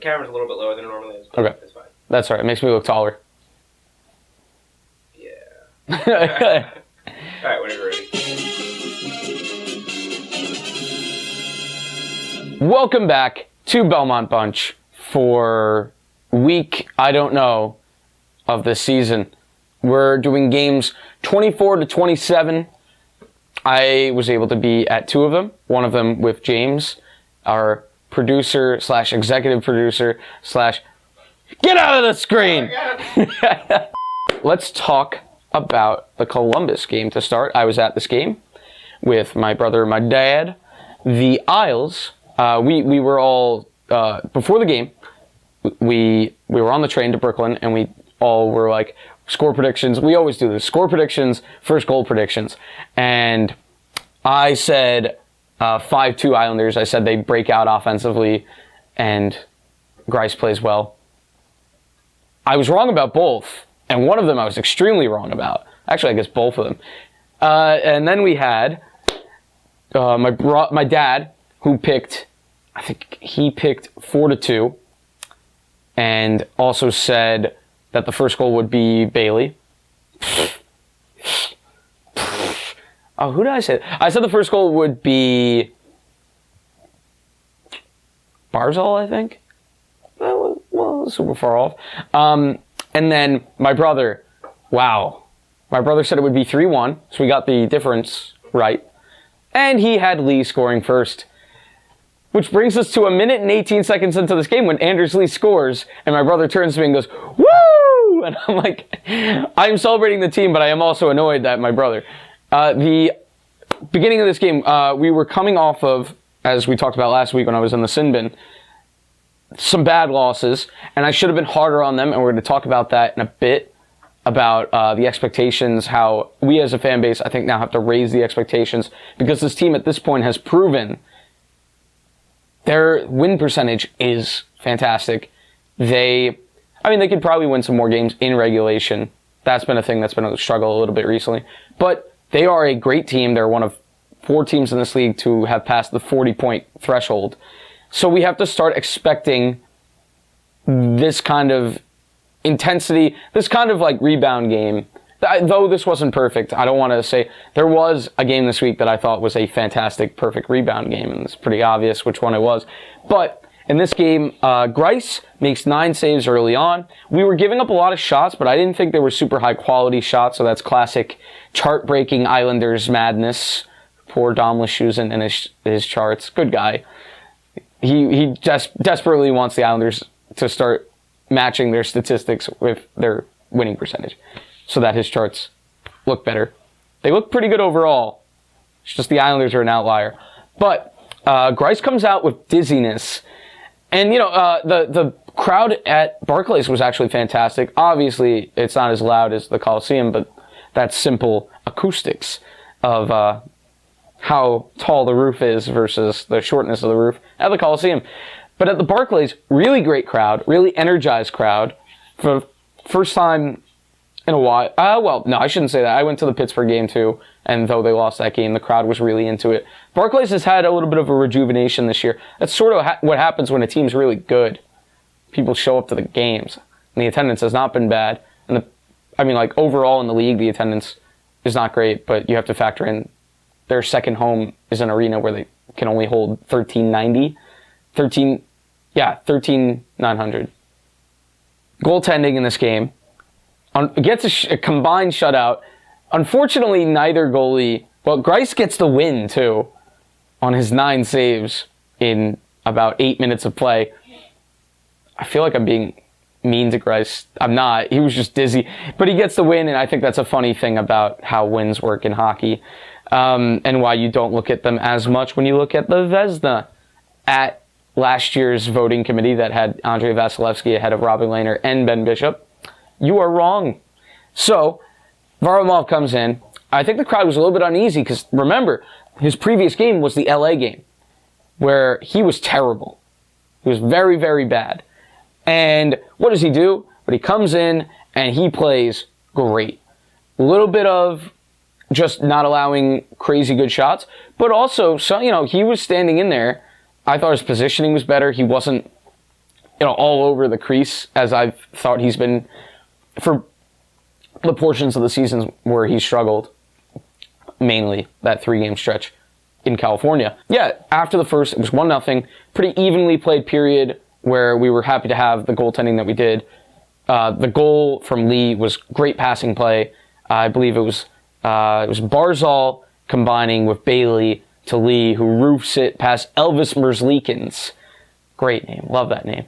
camera's a little bit lower than it normally is. Okay. It's fine. That's all right. It makes me look taller. Yeah. Alright, whenever you're ready. Welcome back to Belmont Bunch for week, I don't know, of the season. We're doing games 24 to 27. I was able to be at two of them. One of them with James, our producer slash executive producer slash get out of the screen. Let's talk about the Columbus game to start. I was at this game with my brother and my dad. The Isles, we were all, before the game, we were on the train to Brooklyn and we all were like, score predictions. We always do this. Score predictions, first goal predictions. And I said 5-2 Islanders. I said they break out offensively and Grice plays well. I was wrong about both. And one of them I was extremely wrong about. Actually, I guess both of them. And then we had my dad, who picked, I think he picked 4-2. And also said that the first goal would be Bailey. Oh, who did I say? I said the first goal would be Barzal, I think. Well, super far off. And then my brother, wow. My brother said it would be 3-1, so we got the difference right. And he had Lee scoring first. Which brings us to a minute and 18 seconds into this game when Anders Lee scores, and my brother turns to me and goes, woo! And I'm like, I'm celebrating the team, but I am also annoyed at my brother. The beginning of this game, we were coming off of, as we talked about last week when I was in the sin bin, some bad losses, and I should have been harder on them, and we're going to talk about that in a bit, about the expectations, how we as a fan base, I think, now have to raise the expectations, because this team at this point has proven their win percentage is fantastic. They could probably win some more games in regulation. That's been a thing that's been a struggle a little bit recently. But they are a great team. They're one of 4 teams in this league to have passed the 40-point threshold. So we have to start expecting this kind of intensity, this kind of like rebound game. Though this wasn't perfect, I don't want to say, there was a game this week that I thought was a fantastic, perfect rebound game, and it's pretty obvious which one it was. But in this game, Grice makes 9 saves early on. We were giving up a lot of shots, but I didn't think they were super high-quality shots, so that's classic chart-breaking Islanders madness. Poor Dom Lachuzin and his charts. Good guy. He just desperately wants the Islanders to start matching their statistics with their winning percentage, so that his charts look better. They look pretty good overall. It's just the Islanders are an outlier. But Grice comes out with dizziness. And, the crowd at Barclays was actually fantastic. Obviously, it's not as loud as the Coliseum, but that simple acoustics of how tall the roof is versus the shortness of the roof at the Coliseum. But at the Barclays, really great crowd, really energized crowd. For the first time in a while. No, I shouldn't say that. I went to the Pittsburgh game too, and though they lost that game, the crowd was really into it. Barclays has had a little bit of a rejuvenation this year. That's sort of what happens when a team's really good. People show up to the games, and the attendance has not been bad. And overall in the league, the attendance is not great, but you have to factor in their second home is an arena where they can only hold 13,900. Goaltending in this game. Gets a combined shutout. Unfortunately, neither goalie... Well, Grice gets the win, too, on his 9 saves in about 8 minutes of play. I feel like I'm being mean to Grice. I'm not. He was just dizzy. But he gets the win, and I think that's a funny thing about how wins work in hockey, and why you don't look at them as much when you look at the Vezina at last year's voting committee that had Andrei Vasilevsky ahead of Robin Lehner and Ben Bishop. You are wrong. So, Varlamov comes in. I think the crowd was a little bit uneasy because, remember, his previous game was the LA game where he was terrible. He was very, very bad. And what does he do? But he comes in and he plays great. A little bit of just not allowing crazy good shots, but also, he was standing in there. I thought his positioning was better. He wasn't all over the crease as I've thought he's been for the portions of the seasons where he struggled, mainly that 3-game stretch in California. Yeah, after the first, it was 1-0, pretty evenly played period where we were happy to have the goaltending that we did. The goal from Lee was great passing play. I believe it was Barzal combining with Bailey to Lee, who roofs it past Elvis Merzlikins. Great name, love that name.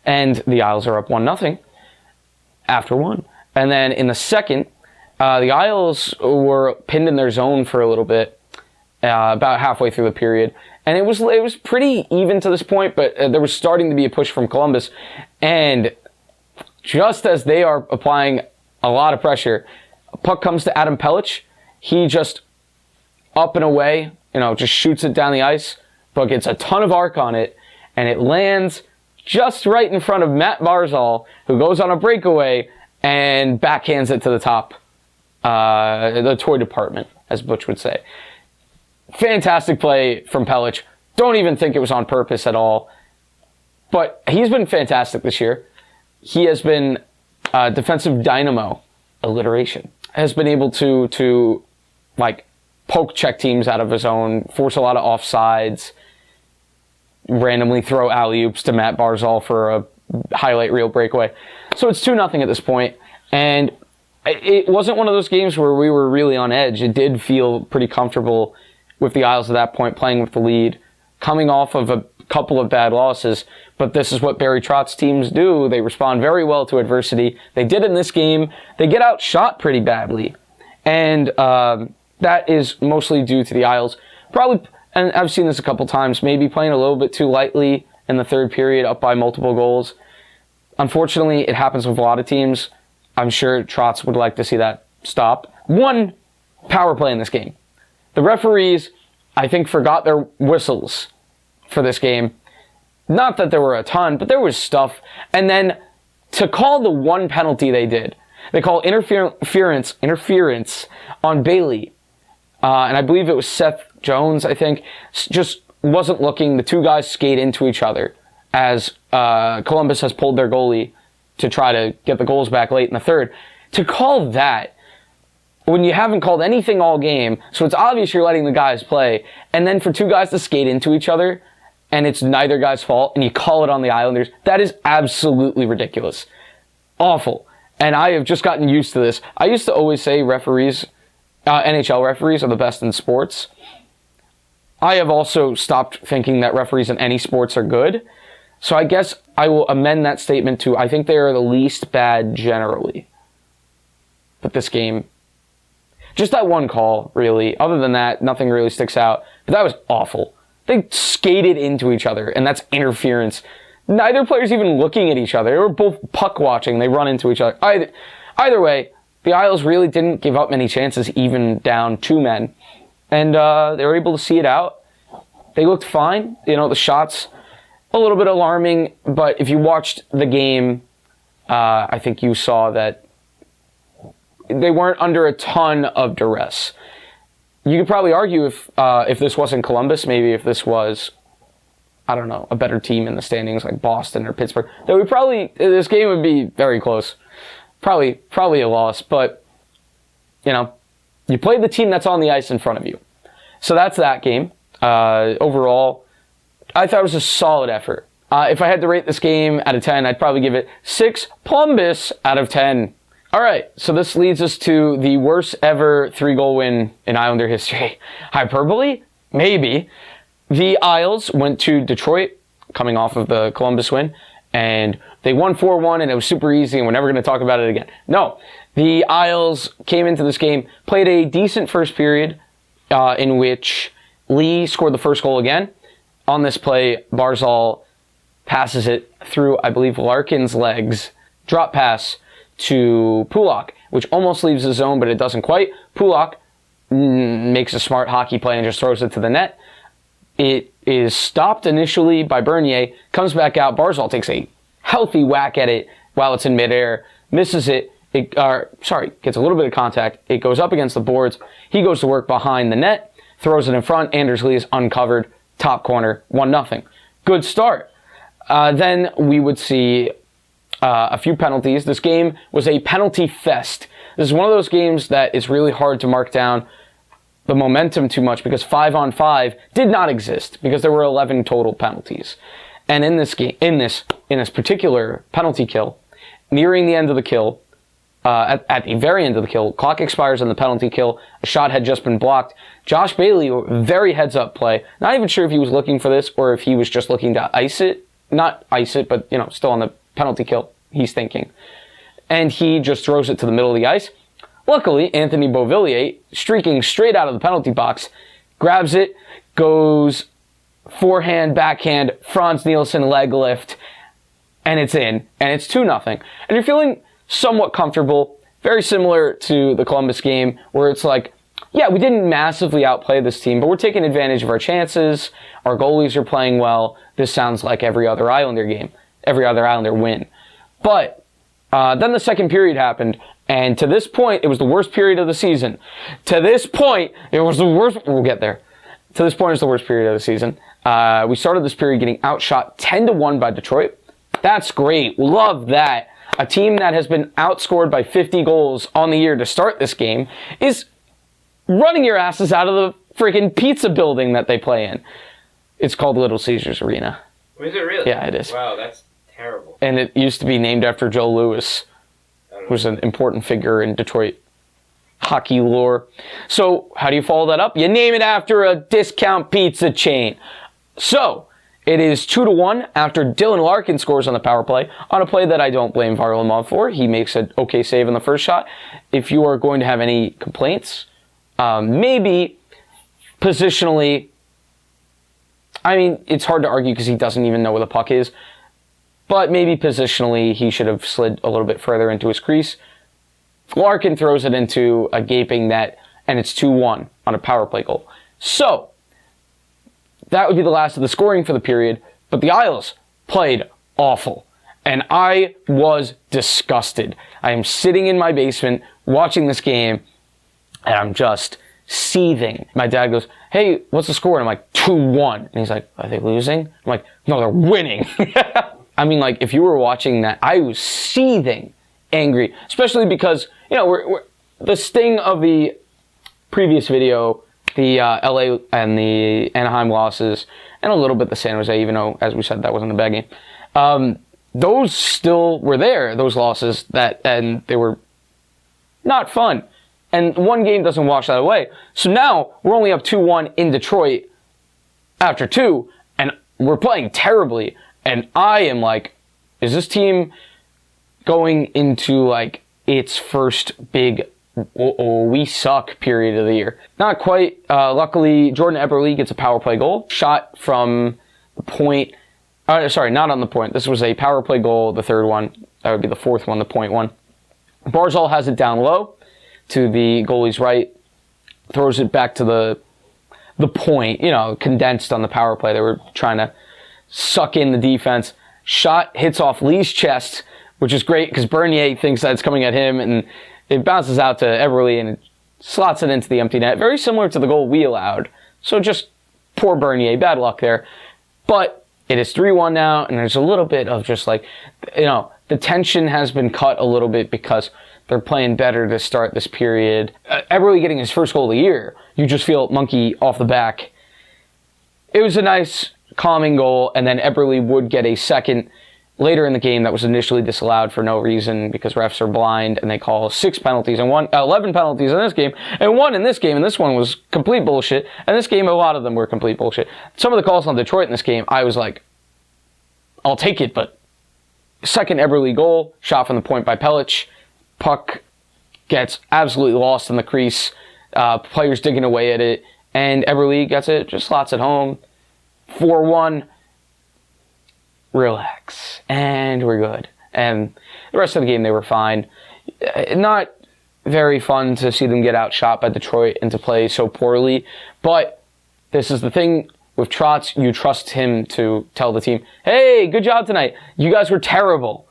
And the Isles are up 1-0 after one. And then in the second, the Isles were pinned in their zone for a little bit, about halfway through the period. And it was pretty even to this point, but there was starting to be a push from Columbus. And just as they are applying a lot of pressure, a puck comes to Adam Pellich. He just up and away, just shoots it down the ice, but gets a ton of arc on it, and it lands just right in front of Matt Barzal, who goes on a breakaway and backhands it to the top. The toy department, as Butch would say. Fantastic play from Pellich. Don't even think it was on purpose at all. But he's been fantastic this year. He has been defensive dynamo, alliteration. Has been able to poke check teams out of his own, force a lot of offsides, randomly throw alley-oops to Matt Barzal for a highlight reel breakaway. So it's 2-0 at this point, and it wasn't one of those games where we were really on edge. It did feel pretty comfortable with the Isles at that point, playing with the lead, coming off of a couple of bad losses, but this is what Barry Trotz's teams do. They respond very well to adversity. They did in this game. They get outshot pretty badly, and that is mostly due to the Isles. Probably, and I've seen this a couple times, maybe playing a little bit too lightly in the third period, up by multiple goals. Unfortunately, it happens with a lot of teams. I'm sure Trotz would like to see that stop. One power play in this game. The referees, I think, forgot their whistles for this game. Not that there were a ton, but there was stuff. And then to call the one penalty they did, they call interference on Bailey. And I believe it was Seth Jones, I think, just wasn't looking. The two guys skate into each other as Columbus has pulled their goalie to try to get the goals back late in the third. To call that when you haven't called anything all game, so it's obvious you're letting the guys play, and then for two guys to skate into each other, and it's neither guy's fault, and you call it on the Islanders, that is absolutely ridiculous. Awful. And I have just gotten used to this. I used to always say referees, NHL referees are the best in sports. I have also stopped thinking that referees in any sports are good. So I guess I will amend that statement to, I think they are the least bad generally. But this game, just that one call, really. Other than that, nothing really sticks out. But that was awful. They skated into each other, and that's interference. Neither player's even looking at each other. They were both puck watching. They run into each other. Either way, the Isles really didn't give up many chances, even down 2 men. And they were able to see it out. They looked fine. The shots, a little bit alarming. But if you watched the game, I think you saw that they weren't under a ton of duress. You could probably argue if this wasn't Columbus, maybe if this was, I don't know, a better team in the standings like Boston or Pittsburgh, that this game would be very close. Probably a loss, but you played the team that's on the ice in front of you. So that's that game. Overall, I thought it was a solid effort. If I had to rate this game out of 10, I'd probably give it 6 Plumbus out of 10. All right, so this leads us to the worst ever 3-goal win in Islander history. Hyperbole? Maybe. The Isles went to Detroit, coming off of the Columbus win, and they won 4-1, and it was super easy, and we're never going to talk about it again. No, the Isles came into this game, played a decent first period, in which Lee scored the first goal again. On this play, Barzal passes it through, I believe, Larkin's legs, drop pass to Pulock, which almost leaves the zone, but it doesn't quite. Pulock makes a smart hockey play and just throws it to the net. It is stopped initially by Bernier, comes back out. Barzal takes a healthy whack at it while it's in midair, misses it. Gets a little bit of contact. It goes up against the boards. He goes to work behind the net, throws it in front. Anders Lee is uncovered, top corner, 1-0. Good start. Then we would see a few penalties. This game was a penalty fest. This is one of those games that is really hard to mark down the momentum too much because 5-on-5 did not exist because there were 11 total penalties. And in this game, in this particular penalty kill, nearing the end of the kill, at the very end of the kill, clock expires on the penalty kill. A shot had just been blocked. Josh Bailey, very heads-up play. Not even sure if he was looking for this or if he was just looking to ice it. Not ice it, but, still on the penalty kill, he's thinking. And he just throws it to the middle of the ice. Luckily, Anthony Beauvillier, streaking straight out of the penalty box, grabs it, goes forehand, backhand, Franz Nielsen leg lift, and it's in, and it's 2-0. And you're feeling somewhat comfortable, very similar to the Columbus game, where it's like, yeah, we didn't massively outplay this team, but we're taking advantage of our chances. Our goalies are playing well. This sounds like every other Islander game, every other Islander win. But then the second period happened, and to this point, it was the worst period of the season. To this point, it was the worst. We'll get there. To this point, it was the worst period of the season. We started this period getting outshot 10-1 by Detroit. That's great. Love that. A team that has been outscored by 50 goals on the year to start this game is running your asses out of the freaking pizza building that they play in. It's called Little Caesars Arena. Is it really? Yeah, it is. Wow, that's terrible. And it used to be named after Joe Louis, who was an important figure in Detroit hockey lore. So how do you follow that up? You name it after a discount pizza chain. So it is 2-1 after Dylan Larkin scores on the power play on a play that I don't blame Varlamov for. He makes an okay save on the first shot. If you are going to have any complaints, maybe positionally, I mean, it's hard to argue because he doesn't even know where the puck is, but maybe positionally he should have slid a little bit further into his crease. Larkin throws it into a gaping net, and it's 2-1 on a power play goal. So that would be the last of the scoring for the period, but the Isles played awful, and I was disgusted. I am sitting in my basement watching this game, and I'm just seething. My dad goes, "Hey, what's the score?" And I'm like, 2-1. And he's like, "Are they losing?" I'm like, "No, they're winning." I mean, like, if you were watching that, I was seething angry, especially because, we're the sting of the previous video, the LA and the Anaheim losses, and a little bit the San Jose, even though, as we said, that wasn't a bad game. Those still were there, those losses, and they were not fun. And one game doesn't wash that away. So now we're only up 2-1 in Detroit after 2, and we're playing terribly. And I am like, is this team going into like its first big we suck period of the year? Not quite. Luckily, Jordan Eberle gets a power play goal. Shot from the point. Sorry, not on the point. This was a power play goal, the third one. That would be the fourth one, the point one. Barzal has it down low to the goalie's right. Throws it back to the point, condensed on the power play. They were trying to suck in the defense. Shot hits off Lee's chest, which is great because Bernier thinks that it's coming at him, and it bounces out to Eberle and it slots it into the empty net. Very similar to the goal we allowed. So just poor Bernier, bad luck there. But it is 3-1 now, and there's a little bit of just like, the tension has been cut a little bit because they're playing better to start this period. Eberle getting his first goal of the year, you just feel monkey off the back. It was a nice calming goal, and then Eberle would get a second later in the game that was initially disallowed for no reason because refs are blind and they call 6 penalties and 11 penalties in this game and 1 in this game, and this one was complete bullshit. And this game, a lot of them were complete bullshit. Some of the calls on Detroit in this game, I was like, I'll take it, but second Eberle goal, shot from the point by Pelech, puck gets absolutely lost in the crease, players digging away at it, and Eberle gets it, just slots it home, 4-1. Relax, and we're good. And the rest of the game, they were fine. Not very fun to see them get outshot by Detroit and to play so poorly, but this is the thing with Trotz. You trust him to tell the team, hey, good job tonight. You guys were terrible.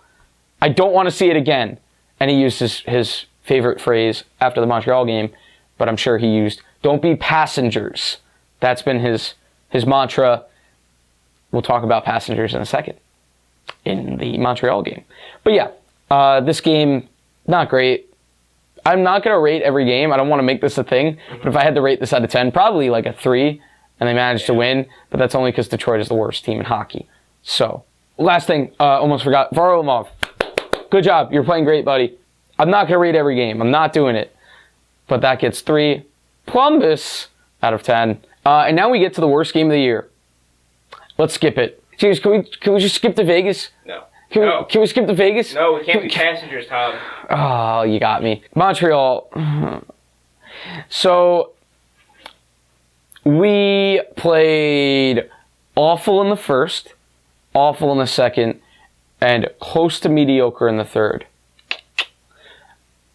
I don't want to see it again. And he used his favorite phrase after the Montreal game, but I'm sure he used, don't be passengers. That's been his mantra. We'll talk about passengers in a second. in the Montreal game. But yeah, this game, not great. I'm not going to rate every game. I don't want to make this a thing. But if I had to rate this out of 10, probably like a 3. And they managed to win. But that's only because Detroit is the worst team in hockey. So, last thing, almost forgot. Varlamov, good job. You're playing great, buddy. I'm not going to rate every game. I'm not doing it. But that gets 3. Plumbus out of 10. And now we get to the worst game of the year. Let's skip it. James, can we just skip to Vegas? No. Can we skip to Vegas? No, we can't be passengers, Tom. Oh, you got me. Montreal. So, we played awful in the first, awful in the second, and close to mediocre in the third.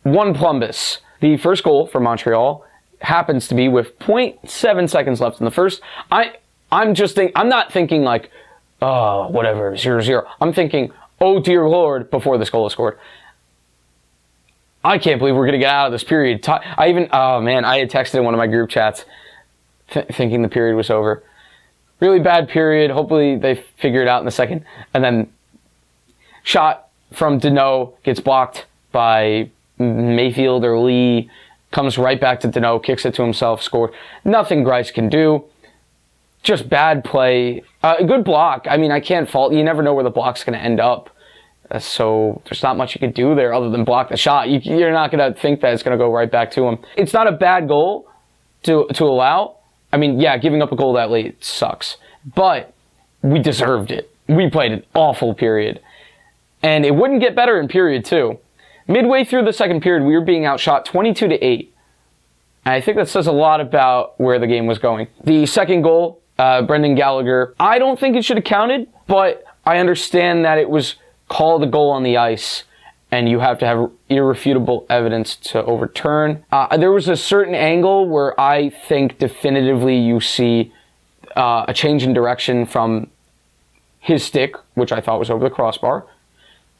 1 Plumbus. The first goal for Montreal happens to be with 0.7 seconds left in the first. I'm not thinking like, oh, whatever, 0-0. I'm thinking, oh dear Lord, before this goal is scored. I can't believe we're going to get out of this period. I had texted in one of my group chats thinking the period was over. Really bad period. Hopefully they figure it out in the second. And then shot from Deneau gets blocked by Mayfield or Lee. Comes right back to Deneau, kicks it to himself, scored. Nothing Greiss can do. Just bad play. Good block. I mean, I can't fault. You never know where the block's going to end up. So there's not much you can do there other than block the shot. You're not going to think that it's going to go right back to him. It's not a bad goal to allow. I mean, yeah, giving up a goal that late sucks. But we deserved it. We played an awful period. And it wouldn't get better in period 2. Midway through the second period, we were being outshot 22-8. And I think that says a lot about where the game was going. The second goal, Brendan Gallagher, I don't think it should have counted, but I understand that it was called a goal on the ice, and you have to have irrefutable evidence to overturn. There was a certain angle where I think definitively you see a change in direction from his stick, which I thought was over the crossbar,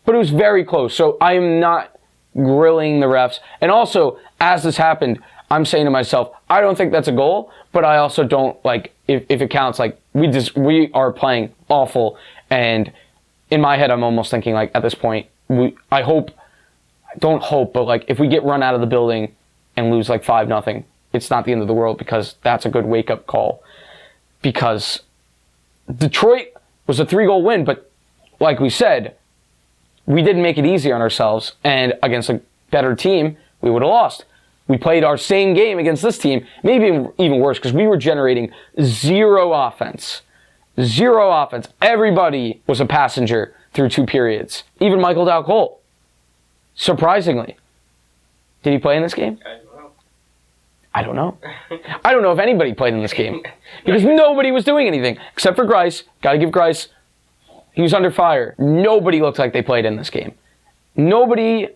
but it was very close. So I am not grilling the refs. And also, as this happened, I'm saying to myself, I don't think that's a goal, but I also don't, like, if it counts, like, we are playing awful. And in my head, I'm almost thinking, like, at this point, don't hope, but, like, if we get run out of the building and lose, like, 5-0, it's not the end of the world, because that's a good wake-up call. Because Detroit was a 3-goal win, but like we said, we didn't make it easy on ourselves, and against a better team, we would have lost. We played our same game against this team, maybe even worse, because we were generating zero offense. Zero offense. Everybody was a passenger through 2 periods. Even Michael Dowd-Cole. Surprisingly. Did he play in this game? I don't know. I don't know if anybody played in this game. Because nobody was doing anything. Except for Greiss. Gotta give Greiss. He was under fire. Nobody looked like they played in this game. Nobody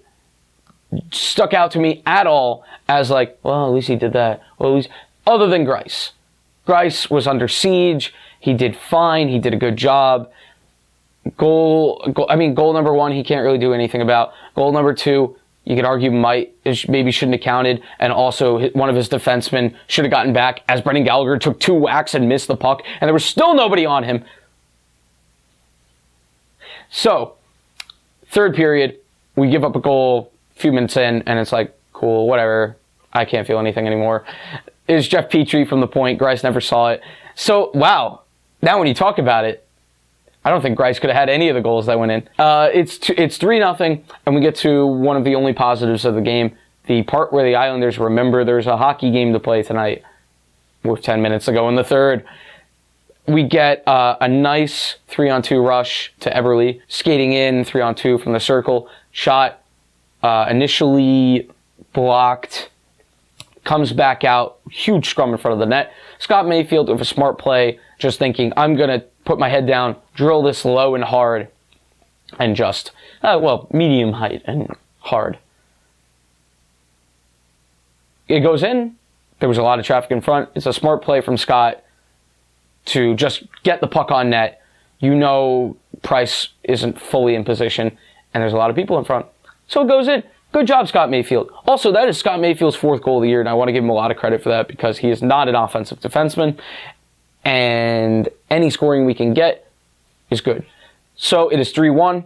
stuck out to me at all as like, well, at least he did that. Well, at least, other than Greiss. Greiss was under siege. He did fine. He did a good job. Goal number 1, he can't really do anything about. Goal number 2, you could argue maybe shouldn't have counted. And also, one of his defensemen should have gotten back as Brendan Gallagher took 2 whacks and missed the puck. And there was still nobody on him. So, third period, we give up a goal a few minutes in, and it's like, cool, whatever. I can't feel anything anymore. It was Jeff Petrie from the point. Greiss never saw it. So, wow. Now when you talk about it, I don't think Greiss could have had any of the goals that went in. It's 3-0, and we get to one of the only positives of the game. The part where the Islanders remember there's a hockey game to play tonight with 10 minutes to go in the third. We get a nice 3-on-2 rush to Eberle, skating in 3-on-2 from the circle. Shot initially blocked, comes back out, huge scrum in front of the net. Scott Mayfield with a smart play, just thinking, I'm going to put my head down, drill this low and hard, and just, medium height and hard. It goes in. There was a lot of traffic in front. It's a smart play from Scott to just get the puck on net. You know Price isn't fully in position, and there's a lot of people in front. So it goes in. Good job, Scott Mayfield. Also, that is Scott Mayfield's 4th goal of the year, and I want to give him a lot of credit for that because he is not an offensive defenseman, and any scoring we can get is good. So it is 3-1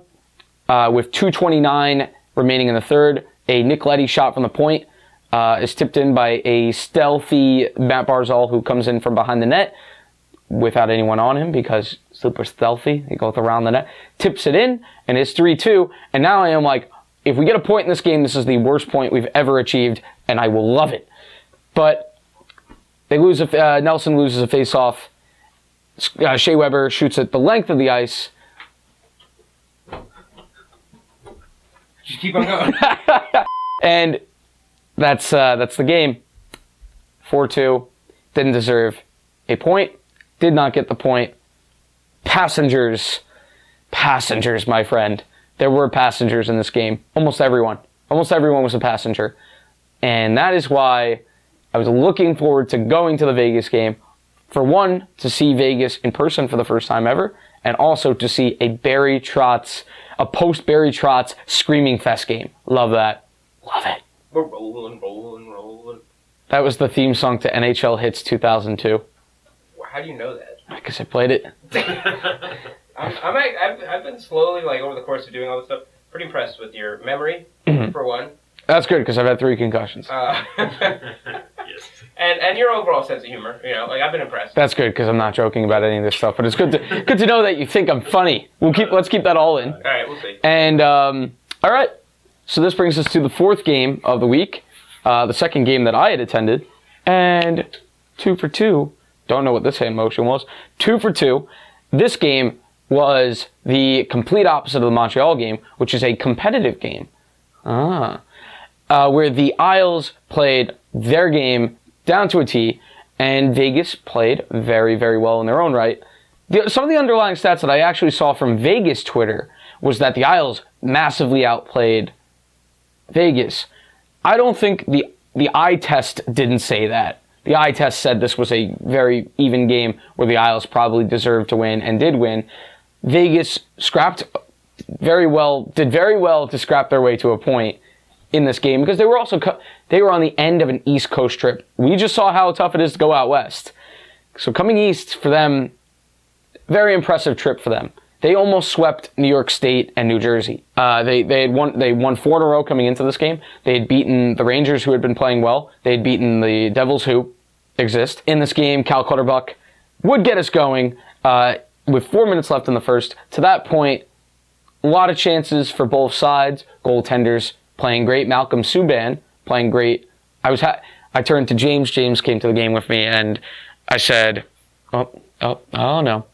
with 2:29 remaining in the third. A Nick Leddy shot from the point is tipped in by a stealthy Matt Barzal who comes in from behind the net without anyone on him because super stealthy. He goes around the net, tips it in, and it's 3-2. And now I am like, if we get a point in this game, this is the worst point we've ever achieved, and I will love it. But they lose. Nelson loses a face-off. Shea Weber shoots at the length of the ice. Just keep on going. And that's the game. 4-2. Didn't deserve a point. Did not get the point. Passengers, my friend. There were passengers in this game. Almost everyone was a passenger. And that is why I was looking forward to going to the Vegas game. For one, to see Vegas in person for the first time ever, and also to see a post-Barry Trotz Screaming Fest game. Love that. Love it. We're rolling. That was the theme song to NHL Hits 2002. How do you know that? Because I played it. I've been slowly, like, over the course of doing all this stuff, pretty impressed with your memory, for one. That's good, because I've had 3 concussions. Yes. And your overall sense of humor, like, I've been impressed. That's good, because I'm not joking about any of this stuff, but it's good to know that you think I'm funny. Let's keep that all in. All right, we'll see. And, all right, so this brings us to the 4th game of the week, the second game that I had attended, and 2 for 2. Don't know what this hand motion was. 2 for 2. This game was the complete opposite of the Montreal game, which is a competitive game. Where the Isles played their game down to a T, and Vegas played very, very well in their own right. Some of the underlying stats that I actually saw from Vegas Twitter was that the Isles massively outplayed Vegas. I don't think the eye test didn't say that. The eye test said this was a very even game where the Isles probably deserved to win and did win. Vegas did very well to scrap their way to a point in this game because they were on the end of an East Coast trip. We just saw how tough it is to go out west. So coming east for them, very impressive trip for them. They almost swept New York State and New Jersey. They won 4 in a row coming into this game. They had beaten the Rangers, who had been playing well. They had beaten the Devils, who exist. In this game, Cal Clutterbuck would get us going with 4 minutes left in the first. To that point, a lot of chances for both sides. Goaltenders playing great. Malcolm Subban playing great. I turned to James. James came to the game with me, and I said, oh no.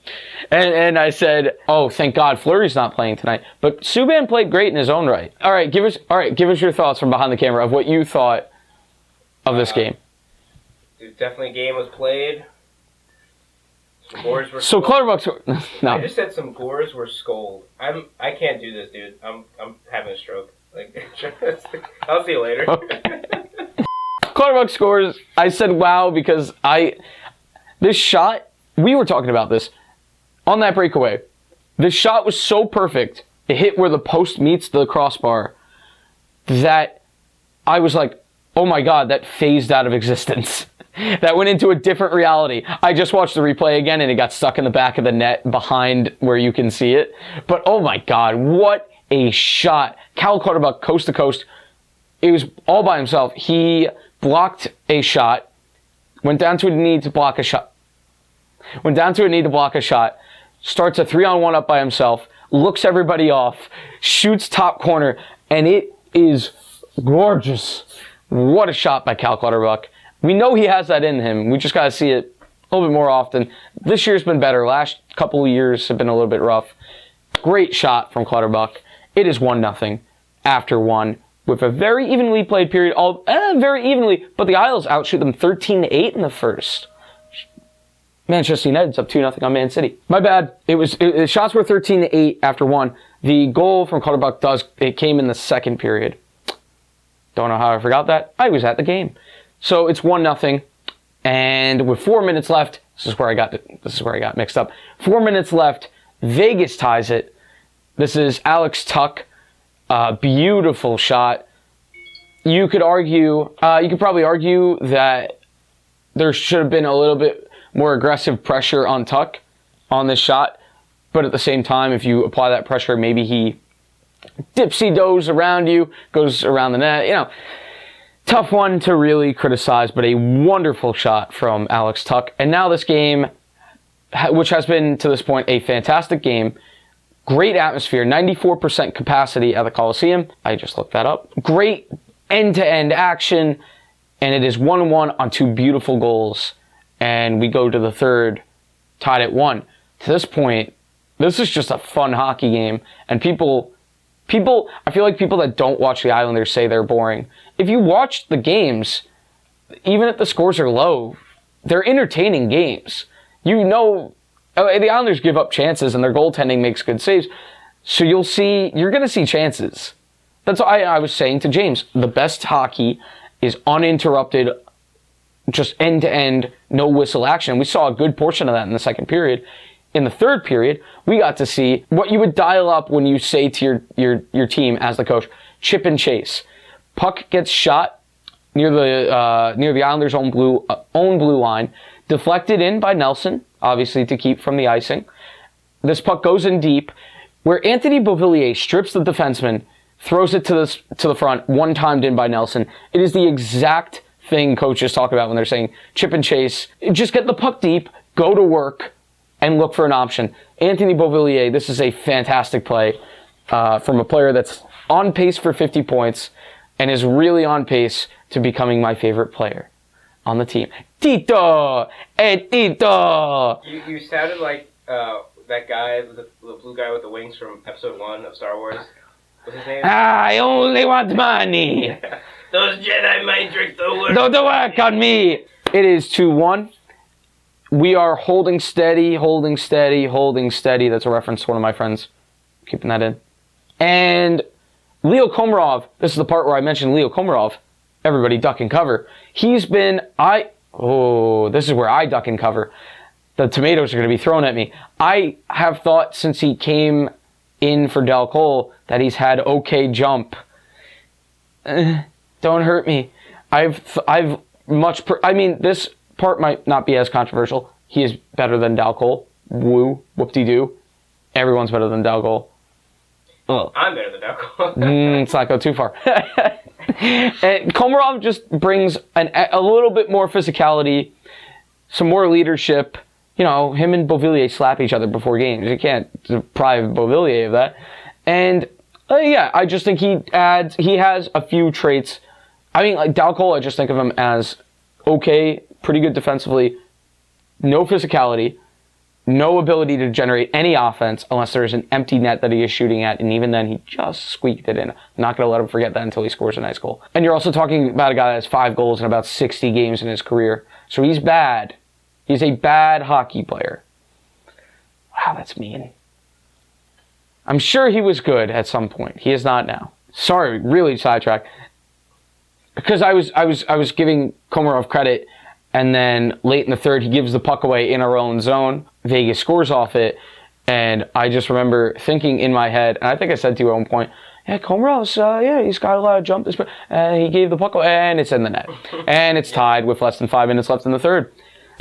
And I said, oh, thank God Fleury's not playing tonight. But Subban played great in his own right. All right, give us your thoughts from behind the camera of what you thought of this game. Definitely a game was played. Some goals were so Clutterbuck's no. I just said some goals were scolded. I can't do this, dude. I'm having a stroke. Like, I'll see you later. Okay. Clutterbuck scores. I said wow because this shot, we were talking about this on that breakaway. This shot was so perfect. It hit where the post meets the crossbar that I was like, oh my God, that phased out of existence. That went into a different reality. I just watched the replay again and it got stuck in the back of the net behind where you can see it. But oh my God, what a shot. Cal Clutterbuck, coast to coast. It was all by himself. He blocked a shot, went down to a knee to block a shot. Starts a 3-on-1 up by himself, looks everybody off, shoots top corner, and it is gorgeous. What a shot by Cal Clutterbuck. We know he has that in him. We just got to see it a little bit more often. This year's been better. Last couple of years have been a little bit rough. Great shot from Clutterbuck. It is 1-0 after 1 with a very evenly played period. Very evenly, but the Isles outshoot them 13-8 in the first. Manchester United's up 2-0 on Man City. My bad. The shots were 13-8 after 1. The goal from Clutterbuck it came in the second period. Don't know how I forgot that. I was at the game. So it's 1-0, and with 4 minutes left, this is where I got mixed up. 4 minutes left, Vegas ties it. This is Alex Tuck, beautiful shot. You could probably argue that there should have been a little bit more aggressive pressure on Tuck on this shot. But at the same time, if you apply that pressure, maybe he dipsy-does around you, goes around the net. Tough one to really criticize, but a wonderful shot from Alex Tuck. And now this game, which has been to this point a fantastic game, great atmosphere, 94% capacity at the Coliseum. I just looked that up. Great end-to-end action, and it is 1-1 on 2 beautiful goals. And we go to the third, tied at 1. To this point, this is just a fun hockey game, and people, I feel like people that don't watch the Islanders say they're boring. If you watch the games, even if the scores are low, they're entertaining games. The Islanders give up chances, and their goaltending makes good saves, so you're going to see chances. That's why I was saying to James, the best hockey is uninterrupted, just end-to-end, no-whistle action. We saw a good portion of that in the second period. In the third period, we got to see what you would dial up when you say to your team as the coach, chip and chase. Puck gets shot near the Islanders' own blue line, deflected in by Nelson, obviously to keep from the icing. This puck goes in deep, where Anthony Beauvillier strips the defenseman, throws it to the front, one-timed in by Nelson. It is the exact thing coaches talk about when they're saying chip and chase. Just get the puck deep, go to work, and look for an option. Anthony Beauvillier, this is a fantastic play from a player that's on pace for 50 points and is really on pace to becoming my favorite player on the team. Tito! Tito! You sounded like that guy, the blue guy with the wings from episode 1 of Star Wars. What's his name? I only want money! Those Jedi mind tricks don't work. Don't work on me! It is 2-1. We are holding steady. That's a reference to one of my friends. Keeping that in. And Leo Komarov. This is the part where I mentioned Leo Komarov. Everybody duck and cover. This is where I duck and cover. The tomatoes are going to be thrown at me. I have thought since he came in for Del Cole that he's had okay jump. Don't hurt me. This part might not be as controversial. He is better than Del Cole. Woo. Whoop-de-doo. Everyone's better than Del Cole. Ugh. I'm better than Del Cole. Let's not go too far. And Komarov just brings a little bit more physicality, some more leadership. Him and Beauvillier slap each other before games. You can't deprive Beauvillier of that. And, I just think he has a few traits. Like Del Cole, I just think of him as okay, pretty good defensively, no physicality, no ability to generate any offense unless there's an empty net that he is shooting at, and even then he just squeaked it in. I'm not going to let him forget that until he scores a nice goal. And you're also talking about a guy that has 5 goals in about 60 games in his career. So he's bad. He's a bad hockey player. Wow, that's mean. I'm sure he was good at some point. He is not now. Sorry, really sidetracked. Because I was giving Komarov credit, and then late in the third, he gives the puck away in our own zone. Vegas scores off it, and I just remember thinking in my head, and I think I said to you at one point, Komarov's, he's got a lot of jump. And he gave the puck away, and it's in the net. And it's tied with less than 5 minutes left in the third.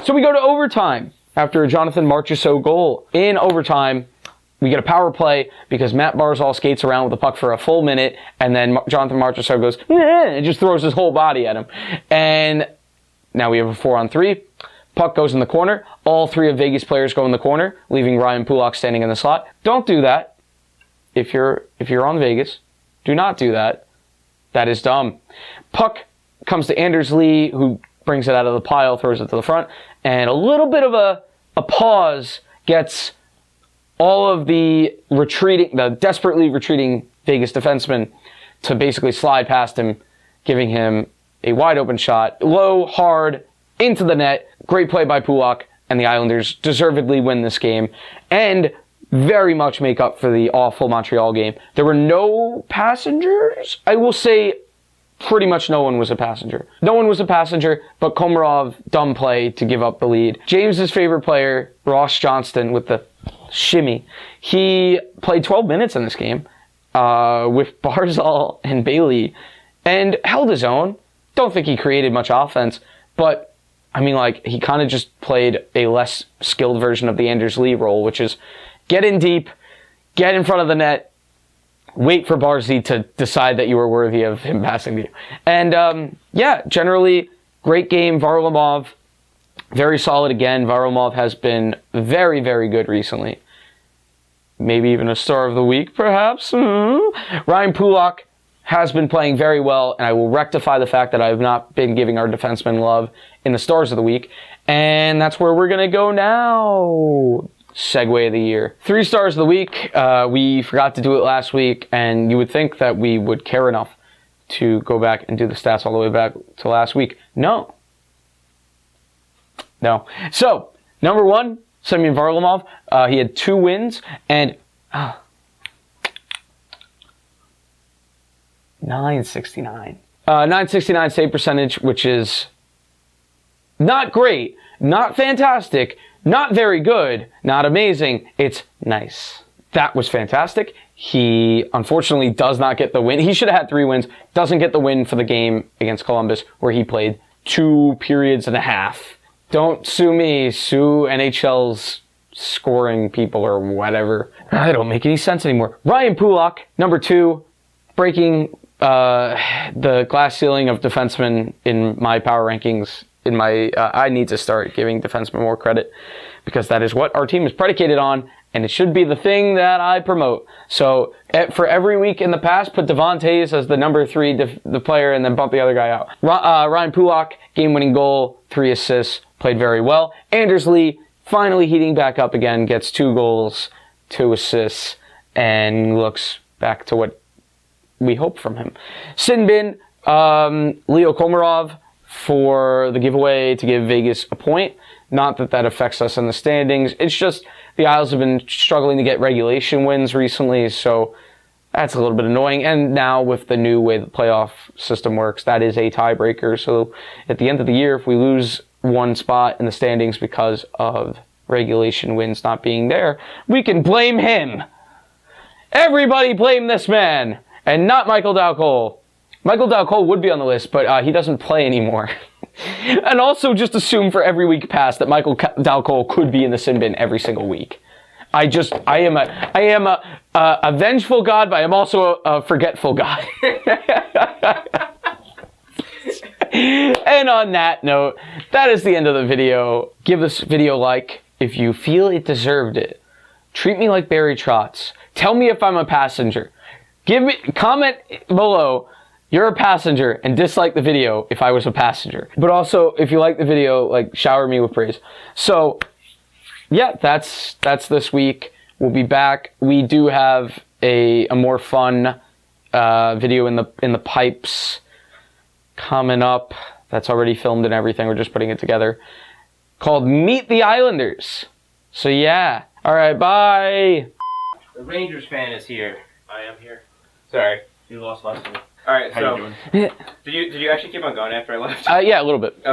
So we go to overtime after a Jonathan Marchessault goal. In overtime, we get a power play because Matt Barzal skates around with the puck for a full minute, and then Jonathan Marchessault goes, and just throws his whole body at him. And now we have a 4-on-3. Puck goes in the corner. All 3 of Vegas players go in the corner, leaving Ryan Pulock standing in the slot. Don't do that. If you're on Vegas, do not do that. That is dumb. Puck comes to Anders Lee, who brings it out of the pile, throws it to the front, and a little bit of a pause gets all of the desperately retreating Vegas defensemen to basically slide past him, giving him a wide open shot, low, hard, into the net. Great play by Pulock, and the Islanders deservedly win this game, and very much make up for the awful Montreal game. There were no passengers. I will say pretty much no one was a passenger. No one was a passenger, but Komarov, dumb play to give up the lead. James's favorite player, Ross Johnston, with the shimmy. He played 12 minutes in this game with Barzal and Bailey and held his own. Don't think he created much offense, but he kind of just played a less skilled version of the Anders Lee role, which is get in deep, get in front of the net, wait for Barzy to decide that you were worthy of him passing to you. And generally, great game. Varlamov, very solid again. Varlamov has been very, very good recently. Maybe even a star of the week, perhaps. Ryan Pulock has been playing very well, and I will rectify the fact that I have not been giving our defensemen love in the stars of the week. And that's where we're going to go now. Segue of the year. 3 stars of the week. We forgot to do it last week, and you would think that we would care enough to go back and do the stats all the way back to last week. No. So, number 1, Semyon Varlamov. He had 2 wins and 969. 969 save percentage, which is not great, not fantastic, not very good, not amazing. It's nice. That was fantastic. He unfortunately does not get the win. He should have had 3 wins. Doesn't get the win for the game against Columbus, where he played 2 periods and a half. Don't sue me. Sue NHL's scoring people or whatever. I don't make any sense anymore. Ryan Pulock, number 2, breaking the glass ceiling of defensemen in my power rankings. I need to start giving defensemen more credit, because that is what our team is predicated on, and it should be the thing that I promote. So for every week in the past, put Devon Toews as the number 3 the player, and then bump the other guy out. Ryan Pulock, game-winning goal, 3 assists, played very well. Anders Lee, finally heating back up again, gets 2 goals, 2 assists, and looks back to what we hope from him. Sin Bin, Leo Komarov for the giveaway to give Vegas a point. Not that that affects us in the standings. It's just the Isles have been struggling to get regulation wins recently, so that's a little bit annoying. And now with the new way the playoff system works, that is a tiebreaker. So at the end of the year, if we lose 1 spot in the standings because of regulation wins not being there, we can blame him. Everybody blame this man, and not Michael Dowcole. Michael Dowcole would be on the list, but he doesn't play anymore. And also just assume for every week past that Michael Dowcole could be in the sin bin every single week. I am a vengeful god, but I am also a forgetful god. And on that note, that is the end of the video. Give this video a like if you feel it deserved it. Treat me like Barry Trotz. Tell me if I'm a passenger. Comment below you're a passenger and dislike the video if I was a passenger. But also, if you like the video, like, shower me with praise. So, yeah, that's this week. We'll be back. We do have a more fun video in the pipes coming up. That's already filmed and everything. We're just putting it together. Called Meet the Islanders. So, yeah. All right, bye. The Rangers fan is here. I am here. Sorry. You lost last week. All right, How so you doing? did you actually keep on going after I left? Yeah, a little bit.